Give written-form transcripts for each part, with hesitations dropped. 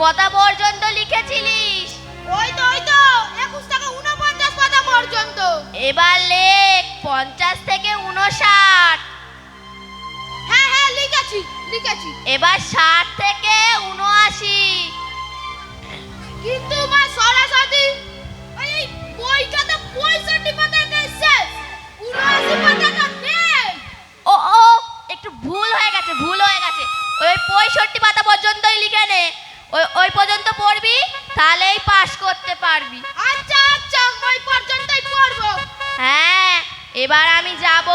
কত পর্যন্ত লিখেছিলিস? ওই তো 21 থেকে 49 পাতা পর্যন্ত। এবার লেখ 50 থেকে 59। হ্যাঁ লিখেছি। এবার 60 থেকে 79। কিন্তু মা সরাসরি ওই বইটাতে 65 পাতা দিয়েছে, 79 পাতাটা নেই। ও একটু ভুল হয়ে গেছে। ওই 65 পাতা পর্যন্তই লিখে নে। ওই পর্যন্ত পড়বি, তাহলেই পাস করতে পারবি। আচ্ছা ওই পর্যন্তই পড়ব। হ্যাঁ, এবার আমি যাব।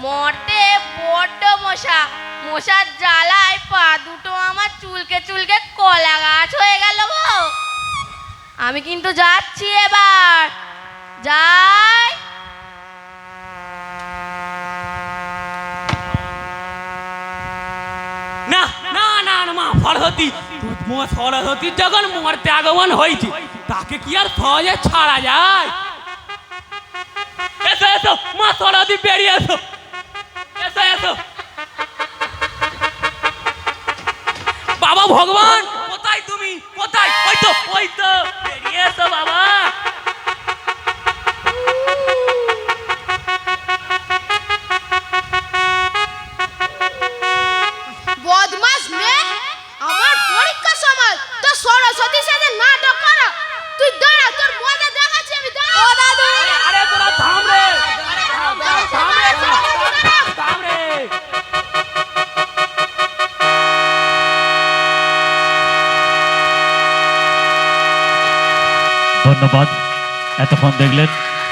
মরতে বড্ড মশার জ্বালায় পা দুটো আমার চুলকে কলা গাছ হয়ে গেল গো। আমি কিন্তু যাচ্ছি, এবার যাই। না না না না মা সরস্বতী, সরস্বতীর যখন মরতে আগমন হয়েছে, তাকে কি আর সহজে ছাড়া যায়? এসো এসো মা সরস্বতী, বেরিয়ে এসো। বাবা ভগবান, কোথায় তুমি? কোথায়? ওই তো বেরিয়ে এসো বাবা। বদমাশ মেয়ে, আমার পরীক্ষার সময় তো সরস্বতীর সাথে নাটক করা। তুই দাঁড়া, তোর মজা দেখাচ্ছি আমি। দাঁড়া। ও দাদু, আরে তোরা থাম রে, থাম রে। ধন্যবাদ, এতক্ষণ দেখলেন